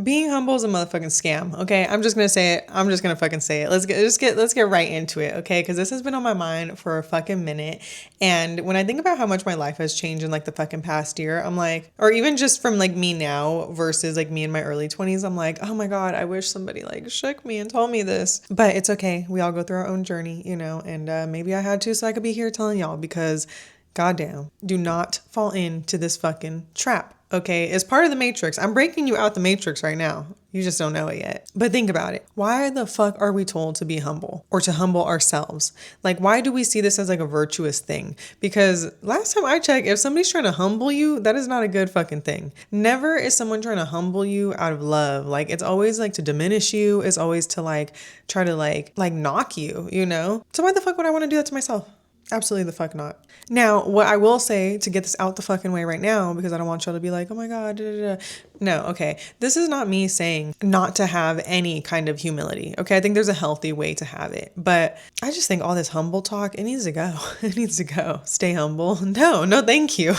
Being humble is a motherfucking scam. Okay, I'm just gonna say it. I'm just gonna fucking say it. Let's get right into it. Okay, because this has been on my mind for a fucking minute. And when I think about how much my life has changed in like the fucking past year, I'm like, or even just from like me now versus like me in my early 20s, I'm like, oh my god, I wish somebody like shook me and told me this. But it's okay. We all go through our own journey, you know. And maybe I had to, so I could be here telling y'all because, goddamn, do not fall into this fucking trap. Okay, as part of the matrix. I'm breaking you out the matrix right now. You just don't know it yet. But think about it. Why the fuck are we told to be humble or to humble ourselves? Like, why do we see this as like a virtuous thing? Because last time I checked, if somebody's trying to humble you, that is not a good fucking thing. Never is someone trying to humble you out of love. Like, it's always like to diminish you. It's always to like try to like knock you, you know? So why the fuck would I want to do that to myself? Absolutely the fuck not. Now, what I will say to get this out the fucking way right now, because I don't want y'all to be like, oh my God, da, da, da. No, okay. This is not me saying not to have any kind of humility. Okay. I think there's a healthy way to have it. But I just think all this humble talk, it needs to go. It needs to go. Stay humble. No, thank you.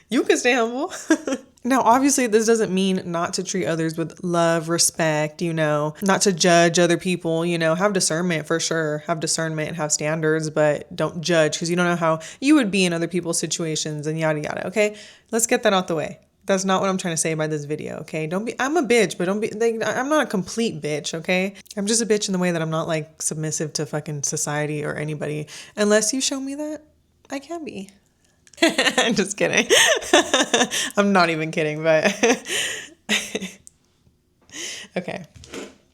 You can stay humble. Now, obviously, this doesn't mean not to treat others with love, respect, you know, not to judge other people, you know, have discernment for sure, have discernment and have standards, but don't judge because you don't know how you would be in other people's situations and yada, yada. Okay. Let's get that out the way. That's not what I'm trying to say by this video. Okay. I'm a bitch, but don't be, like, I'm not a complete bitch. Okay. I'm just a bitch in the way that I'm not like submissive to fucking society or anybody. Unless you show me that I can be. I'm just kidding. I'm not even kidding, but okay.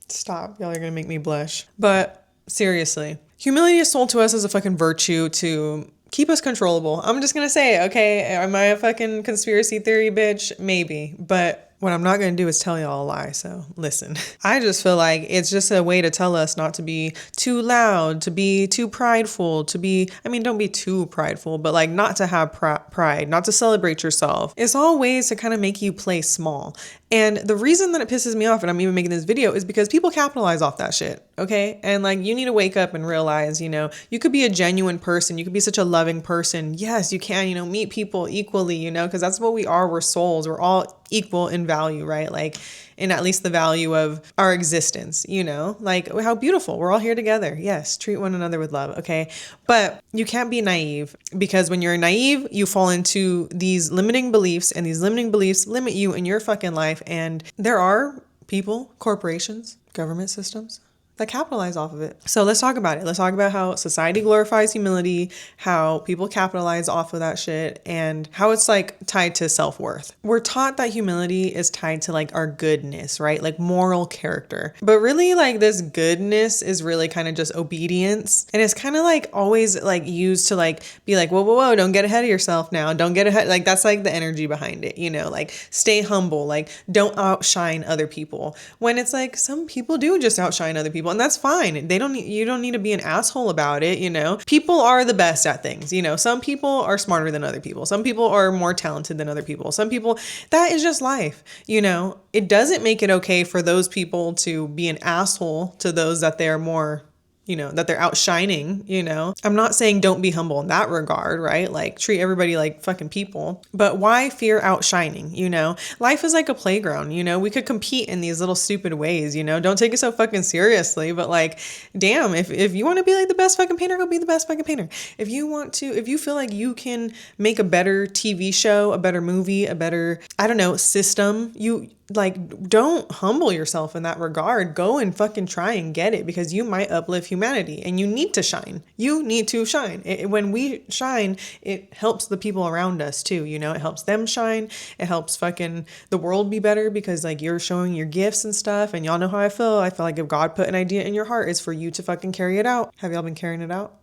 Stop. Y'all are going to make me blush. But seriously, humility is sold to us as a fucking virtue to keep us controllable. I'm just going to say it, okay? Am I a fucking conspiracy theory bitch? Maybe. But what I'm not going to do is tell y'all a lie. So listen, I just feel like it's just a way to tell us not to be too loud, to be too prideful, don't be too prideful, but like not to have pride, not to celebrate yourself. It's all ways to kind of make you play small. And the reason that it pisses me off and I'm even making this video is because people capitalize off that shit. Okay. And like, you need to wake up and realize, you know, you could be a genuine person. You could be such a loving person. Yes, you can, you know, meet people equally, you know, because that's what we are. We're souls. We're all equal in value, right? Like in at least the value of our existence, you know, like how beautiful. We're all here together. Yes. Treat one another with love. Okay. But you can't be naive because when you're naive, you fall into these limiting beliefs and these limiting beliefs limit you in your fucking life. And there are people, corporations, government systems that capitalize off of it. So let's talk about it. Let's talk about how society glorifies humility, how people capitalize off of that shit, and how it's like tied to self-worth. We're taught that humility is tied to like our goodness, right? Like moral character. But really like this goodness is really kind of just obedience. And it's kind of like always like used to like be like, whoa, don't get ahead of yourself now. Don't get ahead. Like that's like the energy behind it, you know, like stay humble, like don't outshine other people. When it's like some people do just outshine other people. And that's fine. You don't need to be an asshole about it. You know, people are the best at things. You know, some people are smarter than other people. Some people are more talented than other people. Some people, that is just life. You know, it doesn't make it okay for those people to be an asshole to those that they're more, you know, that they're outshining, you know. I'm not saying don't be humble in that regard, right? Like treat everybody like fucking people, but why fear outshining, you know? Life is like a playground, you know? We could compete in these little stupid ways, you know? Don't take it so fucking seriously, but like, damn, if you want to be like the best fucking painter, go be the best fucking painter. If you feel like you can make a better TV show, a better movie, a better, I don't know, system, you like, don't humble yourself in that regard. Go and fucking try and get it because you might uplift humanity and you need to shine. You need to shine. When we shine, it helps the people around us too. You know, it helps them shine. It helps fucking the world be better because like you're showing your gifts and stuff. And y'all know how I feel. I feel like if God put an idea in your heart, it's for you to fucking carry it out. Have y'all been carrying it out?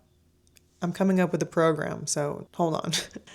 I'm coming up with a program. So hold on.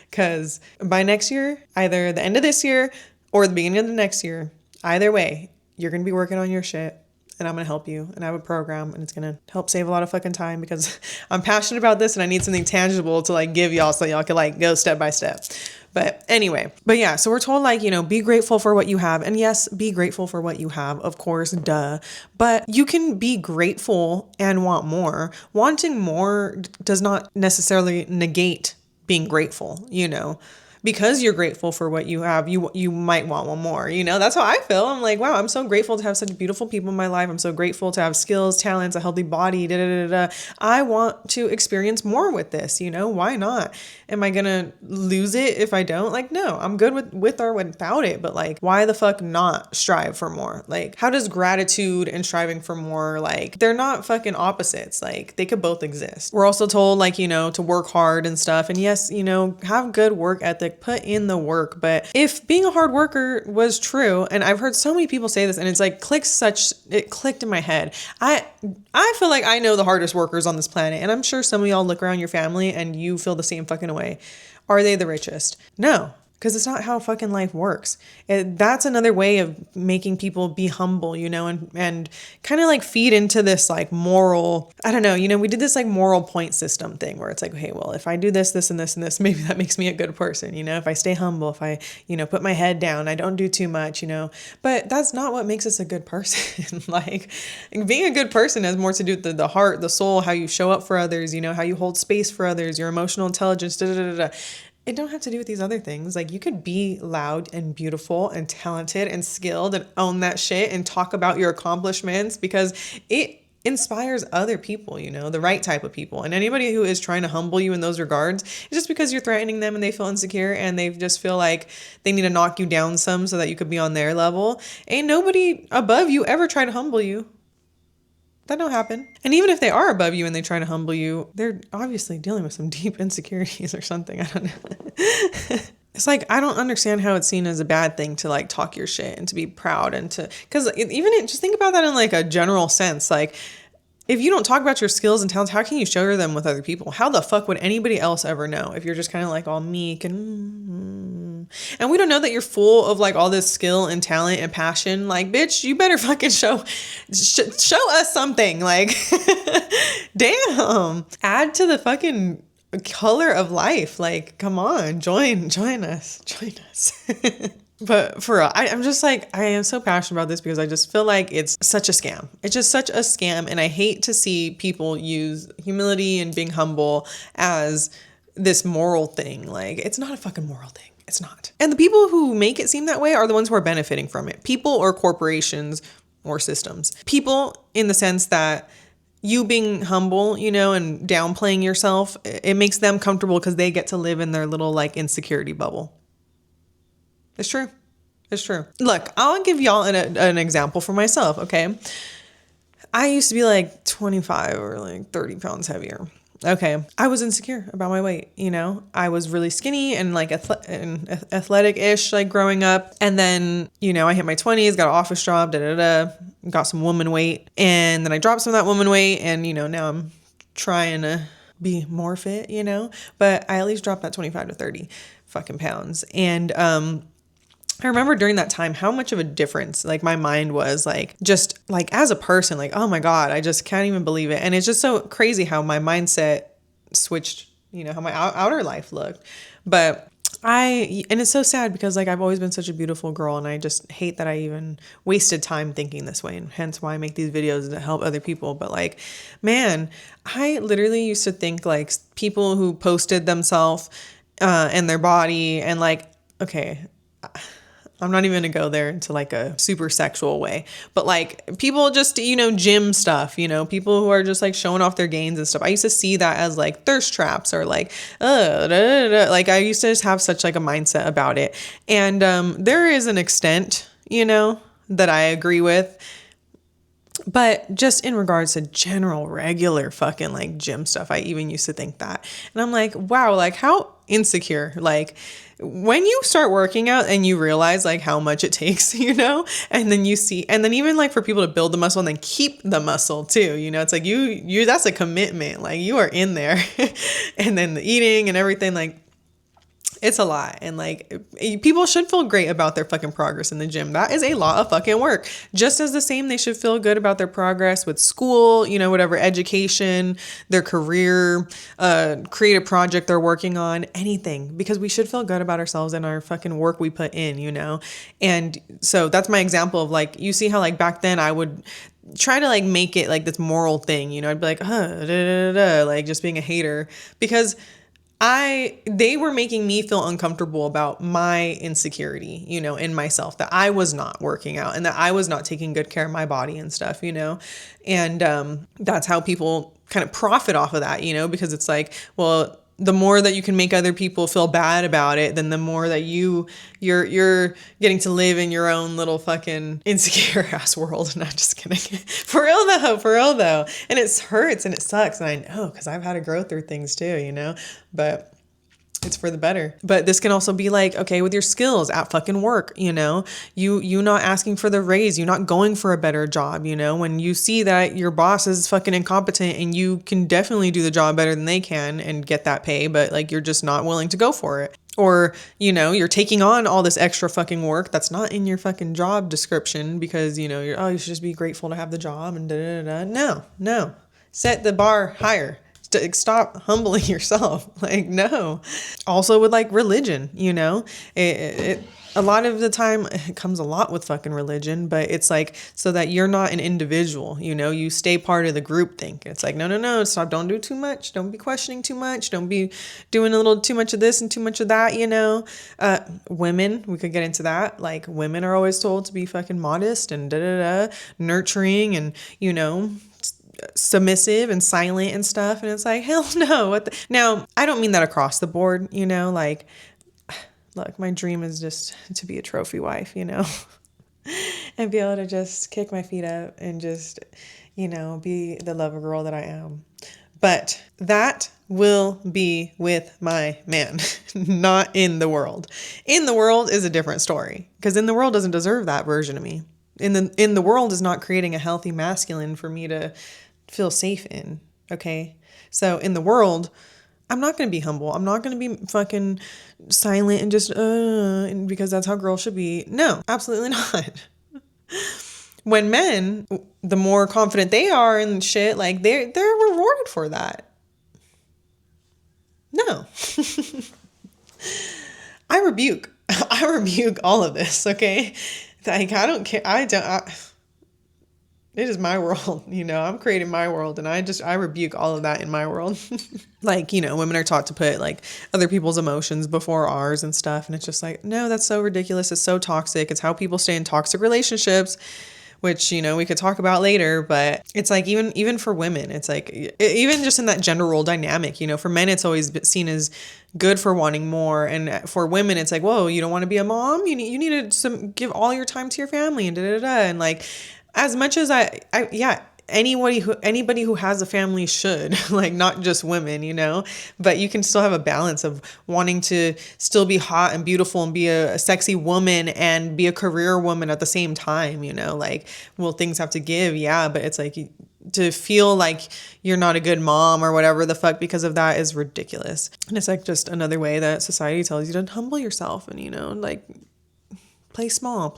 Because by next year, either the end of this year or the beginning of the next year, either way, you're going to be working on your shit and I'm going to help you. And I have a program and it's going to help save a lot of fucking time because I'm passionate about this and I need something tangible to like give y'all so y'all can like go step by step. But anyway, yeah, so we're told like, you know, be grateful for what you have. And yes, be grateful for what you have, of course, duh. But you can be grateful and want more. Wanting more does not necessarily negate being grateful, you know. because you're grateful for what you have, you might want one more. You know, that's how I feel. I'm like, wow, I'm so grateful to have such beautiful people in my life. I'm so grateful to have skills, talents, a healthy body. Da, da, da, da. I want to experience more with this. You know, why not? Am I gonna lose it if I don't? Like, no, I'm good with or without it. But like, why the fuck not strive for more? Like, how does gratitude and striving for more, like, they're not fucking opposites. Like, they could both exist. We're also told, like, you know, to work hard and stuff. And yes, you know, have good work ethic, put in the work. But if being a hard worker was true, and I've heard so many people say this, and it's like it clicked in my head. I feel like I know the hardest workers on this planet, and I'm sure some of y'all look around your family and you feel the same fucking way. Are they the richest? No. Because it's not how fucking life works. That's another way of making people be humble, you know, and kind of like feed into this like moral, I don't know, you know, we did this like moral point system thing where it's like, okay, well, if I do this, this, and this, and this, maybe that makes me a good person, you know, if I stay humble, if I, you know, put my head down, I don't do too much, you know, but that's not what makes us a good person. Like, being a good person has more to do with the heart, the soul, how you show up for others, you know, how you hold space for others, your emotional intelligence, da, da, da, da. It don't have to do with these other things. Like, you could be loud and beautiful and talented and skilled and own that shit and talk about your accomplishments because it inspires other people, you know, the right type of people. And anybody who is trying to humble you in those regards, it's just because you're threatening them and they feel insecure and they just feel like they need to knock you down some so that you could be on their level. Ain't nobody above you ever try to humble you. That don't happen. And even if they are above you and they try to humble you, they're obviously dealing with some deep insecurities or something. I don't know. It's like, I don't understand how it's seen as a bad thing to like talk your shit and to be proud and to, because just think about that in like a general sense. Like, if you don't talk about your skills and talents, how can you share them with other people? How the fuck would anybody else ever know if you're just kind of like all meek and we don't know that you're full of like all this skill and talent and passion? Like, bitch, you better fucking show us something. Like, damn, add to the fucking color of life. Like, come on, join us. But for real, I'm just like, I am so passionate about this because I just feel like it's such a scam. It's just such a scam. And I hate to see people use humility and being humble as this moral thing. Like, it's not a fucking moral thing. It's not. And the people who make it seem that way are the ones who are benefiting from it. People or corporations or systems. People in the sense that you being humble, you know, and downplaying yourself, it makes them comfortable because they get to live in their little like insecurity bubble. It's true. It's true. Look, I'll give y'all an example for myself, okay? I used to be like 25 or like 30 pounds heavier. Okay. I was insecure about my weight, you know? I was really skinny and like athletic-ish like growing up. And then, you know, I hit my 20s, got an office job, got some woman weight. And then I dropped some of that woman weight and, you know, now I'm trying to be more fit, you know? But I at least dropped that 25 to 30 fucking pounds. And, I remember during that time how much of a difference like my mind was like just like as a person, like, oh my God, I just can't even believe it. And it's just so crazy how my mindset switched, you know, how my outer life looked. But and it's so sad because like I've always been such a beautiful girl and I just hate that I even wasted time thinking this way, and hence why I make these videos to help other people. But like, man, I literally used to think like people who posted themselves and their body and like, okay, I'm not even gonna go there into like a super sexual way, but like people just, you know, gym stuff, you know, people who are just like showing off their gains and stuff. I used to see that as like thirst traps or like, like I used to just have such like a mindset about it. And there is an extent, you know, that I agree with. But just in regards to general, regular fucking like gym stuff, I even used to think that. And I'm like, wow, like how insecure, like when you start working out and you realize like how much it takes, you know, and then you see, and then even like for people to build the muscle and then keep the muscle too, you know, it's like you, that's a commitment, like you are in there and then the eating and everything, like it's a lot. And like people should feel great about their fucking progress in the gym. That is a lot of fucking work. Just as the same, they should feel good about their progress with school, you know, whatever education, their career, creative project they're working on, anything, because we should feel good about ourselves and our fucking work we put in, you know? And so that's my example of like, you see how like back then I would try to like make it like this moral thing, you know, I'd be like, like just being a hater because They were making me feel uncomfortable about my insecurity, in myself, that I was not working out and that I was not taking good care of my body and stuff, and that's how people kind of profit off of that, because it's like, well, the more that you can make other people feel bad about it, then the more that you're getting to live in your own little fucking insecure ass world. Not just kidding. For real though. And it hurts and it sucks. And I know, because I've had to grow through things too, but it's for the better. But this can also be like, okay, with your skills at fucking work, you not asking for the raise, you not going for a better job, when you see that your boss is fucking incompetent and you can definitely do the job better than they can and get that pay, but like you're just not willing to go for it. Or, you're taking on all this extra fucking work that's not in your fucking job description because, you should just be grateful to have the job and da da da. No. Set the bar higher. Stop humbling yourself. Like, no. Also with like religion, it a lot of the time it comes a lot with fucking religion, but it's like, so that you're not an individual, you stay part of the group think. It's like, no, stop. Don't do too much. Don't be questioning too much. Don't be doing a little too much of this and too much of that, women, we could get into that. Like, women are always told to be fucking modest and nurturing and, submissive and silent and stuff, and it's like, hell no. Now, I don't mean that across the board, like, look, my dream is just to be a trophy wife, and be able to just kick my feet up and just, be the lover girl that I am. But that will be with my man, not in the world. In the world is a different story, because in the world doesn't deserve that version of me. In the world is not creating a healthy masculine for me to feel safe in. Okay. So in the world, I'm not going to be humble. I'm not going to be fucking silent and just, because that's how girls should be. No, absolutely not. When men, the more confident they are and shit, like they're rewarded for that. No. I rebuke all of this. Okay. Like, I don't care. It is my world, I'm creating my world, and I rebuke all of that in my world. Like, women are taught to put like other people's emotions before ours and stuff. And it's just like, no, that's so ridiculous. It's so toxic. It's how people stay in toxic relationships, which, we could talk about later. But it's like, even for women, it's like, even just in that gender role dynamic, for men, it's always been seen as good for wanting more. And for women, it's like, whoa, you don't want to be a mom? You need to give all your time to your family and And like, as much as anybody who has a family should, like, not just women, but you can still have a balance of wanting to still be hot and beautiful and be a sexy woman and be a career woman at the same time, like, well, things have to give. Yeah. But it's like, to feel like you're not a good mom or whatever the fuck because of that is ridiculous. And it's like just another way that society tells you to humble yourself and, like, play small.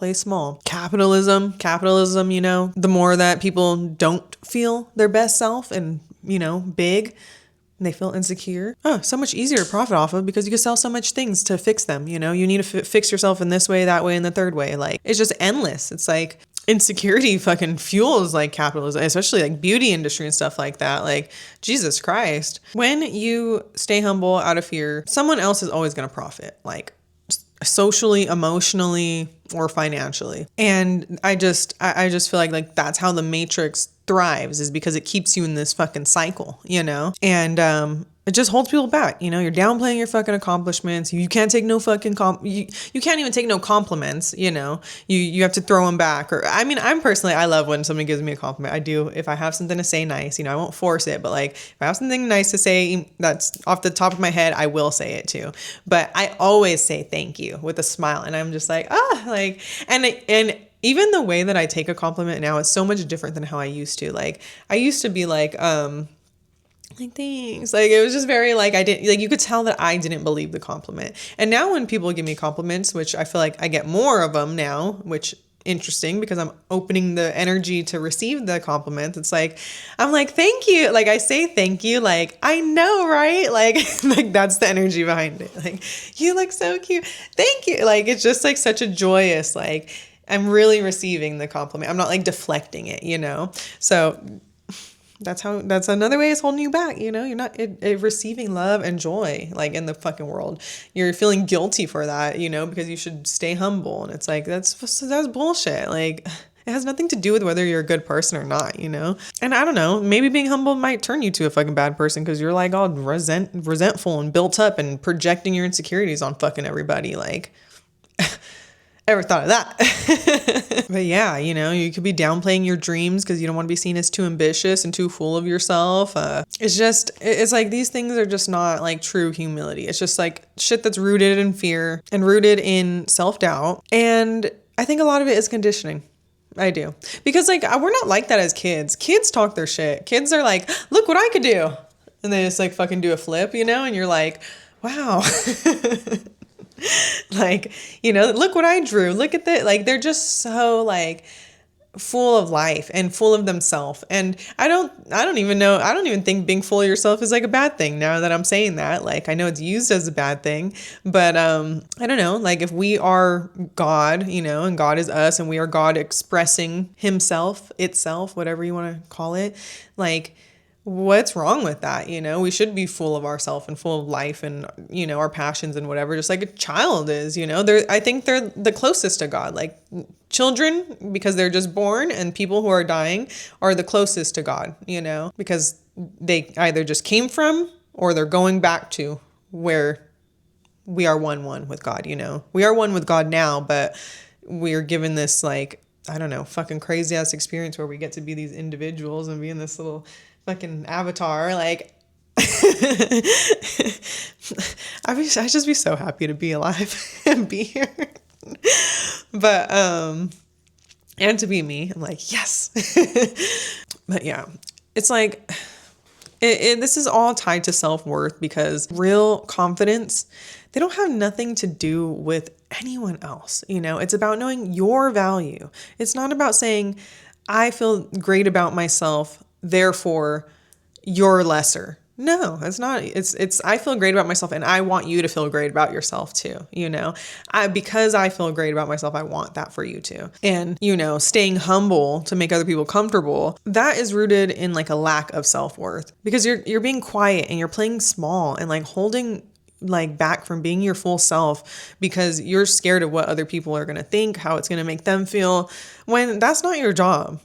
Capitalism, the more that people don't feel their best self and, big, and they feel insecure. Oh, so much easier to profit off of because you can sell so much things to fix them. You need to fix yourself in this way, that way, and the third way. Like, it's just endless. It's like insecurity fucking fuels like capitalism, especially like beauty industry and stuff like that. Like, Jesus Christ. When you stay humble out of fear, someone else is always going to profit. Like, socially, emotionally, or financially. And I just feel like that's how the Matrix thrives, is because it keeps you in this fucking cycle, and it just holds people back. You're downplaying your fucking accomplishments. You can't take no fucking you can't even take no compliments. You have to throw them back. Or I love when somebody gives me a compliment. I do. If I have something to say nice, I won't force it, but like, if I have something nice to say that's off the top of my head, I will say it too. But I always say thank you with a smile, and I'm just like, and even the way that I take a compliment now is so much different than how I used to. Like, I used to be like thanks. Like, it was just very like, I didn't, like, you could tell that I didn't believe the compliment. And now when people give me compliments, which I feel like I get more of them now, which interesting because I'm opening the energy to receive the compliments. It's like, I'm like, thank you. Like, I say thank you. Like, I know, right? Like, like, that's the energy behind it. Like, you look so cute. Thank you. Like, it's just like such a joyous, like, I'm really receiving the compliment. I'm not like deflecting it, So That's another way it's holding you back. You know, you're not receiving love and joy like in the fucking world. You're feeling guilty for that, you know, because you should stay humble. And it's like, that's bullshit. Like, it has nothing to do with whether you're a good person or not, you know? And I don't know, maybe being humble might turn you to a fucking bad person because you're like all resentful and built up and projecting your insecurities on fucking everybody. Like, ever thought of that? But yeah, you know, you could be downplaying your dreams because you don't want to be seen as too ambitious and too full of yourself. It's like these things are just not like true humility. It's just like shit that's rooted in fear and rooted in self-doubt. And I think a lot of it is conditioning. I do. Because like we're not like that as kids. Kids talk their shit. Kids are like, look what I could do. And they just like fucking do a flip, you know? And you're like, wow. Like, you know, look what I drew. Look at that. Like, they're just so like full of life and full of themselves. And I don't even think being full of yourself is like a bad thing now that I'm saying that. Like, I know it's used as a bad thing, but I don't know, like if we are God, you know, and God is us and we are God expressing himself, itself, whatever you want to call it, like, what's wrong with that? You know, we should be full of ourselves and full of life and, you know, our passions and whatever, just like a child is, you know. I think they're the closest to God. Like children, because they're just born, and people who are dying are the closest to God, you know, because they either just came from or they're going back to where we are one with God, you know. We are one with God now, but we are given this like, I don't know, fucking crazy ass experience where we get to be these individuals and be in this little fucking avatar. Like, I just be so happy to be alive and be here. But, and to be me, I'm like, yes. But yeah, it's like, this is all tied to self-worth because real confidence, they don't have nothing to do with anyone else. You know, it's about knowing your value. It's not about saying, I feel great about myself, therefore you're lesser. No, it's not. It's I feel great about myself and I want you to feel great about yourself too. You know, because I feel great about myself, I want that for you too. And, you know, staying humble to make other people comfortable, that is rooted in like a lack of self-worth because you're being quiet and you're playing small and like holding like back from being your full self because you're scared of what other people are going to think, how it's going to make them feel, when that's not your job.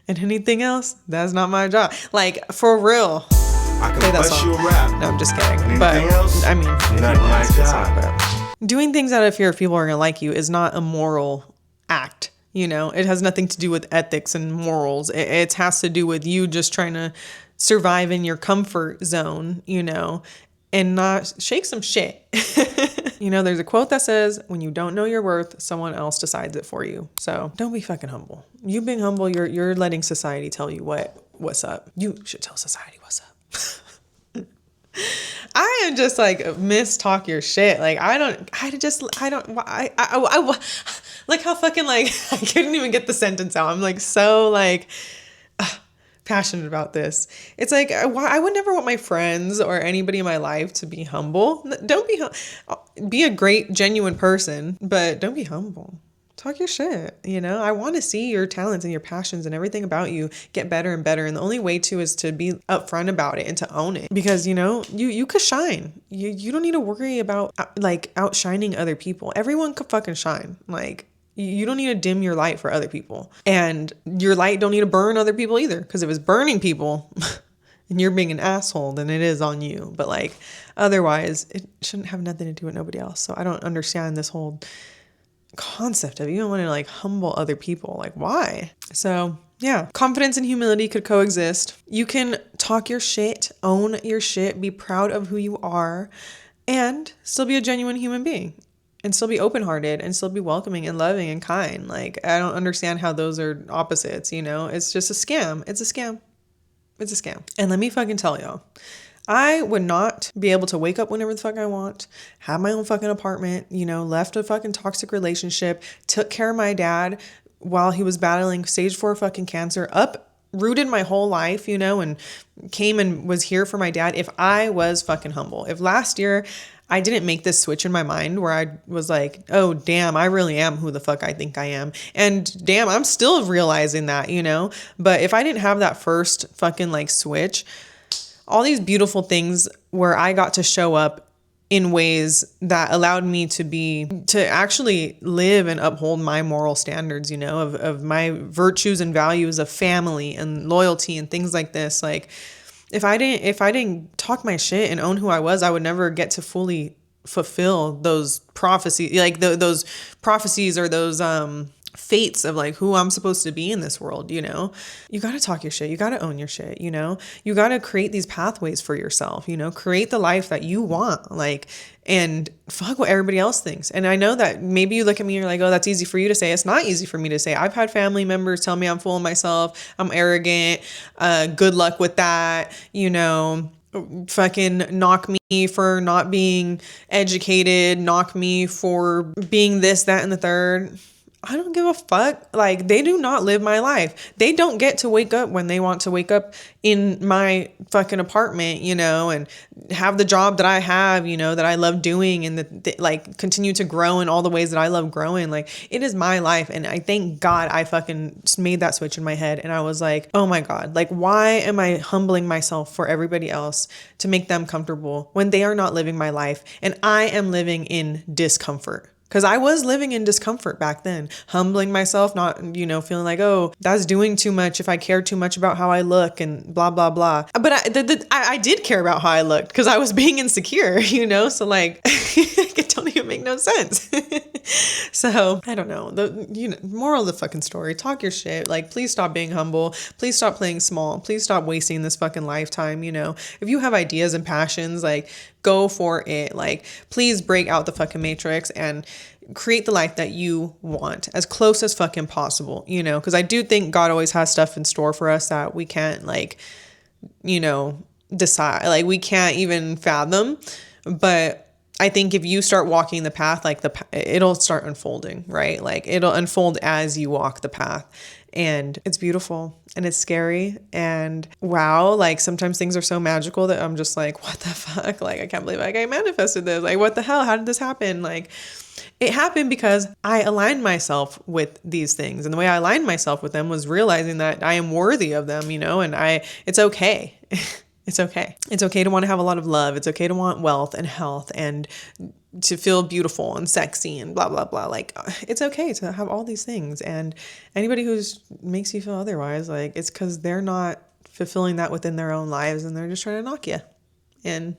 And anything else, that's not my job. Like, for real. I can bust you a rap. No, I'm just kidding. Anything but else? I mean, Not my job. Doing things out of fear of people are gonna like you is not a moral act. You know, it has nothing to do with ethics and morals. It has to do with you just trying to survive in your comfort zone, you know, and not shake some shit. You know, there's a quote that says, when you don't know your worth, someone else decides it for you. So don't be fucking humble. You being humble, you're letting society tell you what's up. You should tell society what's up. I am just like, mistalk your shit. Like, I like how fucking like, I couldn't even get the sentence out. I'm like, so like, passionate about this. It's like, I would never want my friends or anybody in my life to be humble. Don't be a great, genuine person, but don't be humble. Talk your shit, you know? I want to see your talents and your passions and everything about you get better and better. And the only way to is to be upfront about it and to own it. Because, you know, you could shine. You don't need to worry about like outshining other people. Everyone could fucking shine. Like, you don't need to dim your light for other people. And your light don't need to burn other people either. Because if it's burning people and you're being an asshole, then it is on you. But like, otherwise, it shouldn't have nothing to do with nobody else. So I don't understand this whole concept of even wanting to like humble other people. Like, why? So yeah, confidence and humility could coexist. You can talk your shit, own your shit, be proud of who you are, and still be a genuine human being. And still be open-hearted and still be welcoming and loving and kind. Like, I don't understand how those are opposites, you know? It's just a scam. It's a scam. It's a scam. And let me fucking tell y'all, I would not be able to wake up whenever the fuck I want, have my own fucking apartment, you know, left a fucking toxic relationship, took care of my dad while he was battling stage 4 fucking cancer, uprooted my whole life, you know, and came and was here for my dad if I was fucking humble. If last year I didn't make this switch in my mind where I was like, oh, damn, I really am who the fuck I think I am. And damn, I'm still realizing that, you know? But if I didn't have that first fucking like switch, all these beautiful things where I got to show up in ways that allowed me to actually live and uphold my moral standards, you know, of my virtues and values of family and loyalty and things like this. Like, if I didn't talk my shit and own who I was, I would never get to fully fulfill those prophecies, like those prophecies or those fates of like who I'm supposed to be in this world, you know? You got to talk your shit. You got to own your shit, you know? You got to create these pathways for yourself, you know? Create the life that you want, like, and fuck what everybody else thinks. And I know that maybe you look at me and you're like, oh, that's easy for you to say. It's not easy for me to say. I've had family members tell me I'm full of myself, I'm arrogant, good luck with that, you know, fucking knock me for not being educated, knock me for being this, that, and the third. I don't give a fuck. Like, they do not live my life. They don't get to wake up when they want to wake up in my fucking apartment, you know, and have the job that I have, you know, that I love doing, and that like continue to grow in all the ways that I love growing. Like, it is my life. And I thank God I fucking made that switch in my head. And I was like, oh my God, like, why am I humbling myself for everybody else to make them comfortable when they are not living my life and I am living in discomfort? Because I was living in discomfort back then, humbling myself, not, you know, feeling like, oh, that's doing too much if I care too much about how I look and blah, blah, blah. But I did care about how I looked because I was being insecure, you know? So like, it don't even make no sense. So I don't know. Moral of the fucking story, talk your shit. Like, please stop being humble. Please stop playing small. Please stop wasting this fucking lifetime, you know? If you have ideas and passions, like, go for it. Like, please break out the fucking matrix and create the life that you want as close as fucking possible, you know? Because I do think God always has stuff in store for us that we can't, like, you know, decide. Like, we can't even fathom. But I think if you start walking the path, like, it'll start unfolding, right? Like, it'll unfold as you walk the path. And it's beautiful and it's scary and wow, like sometimes things are so magical that I'm just like, what the fuck? Like, I can't believe I manifested this. Like, what the hell? How did this happen? Like, it happened because I aligned myself with these things. And the way I aligned myself with them was realizing that I am worthy of them, you know, and it's okay. It's okay. It's okay to want to have a lot of love. It's okay to want wealth and health and to feel beautiful and sexy and blah, blah, blah. Like, it's okay to have all these things. And anybody who's makes you feel otherwise, like, it's because they're not fulfilling that within their own lives and they're just trying to knock you. And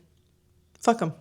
fuck them.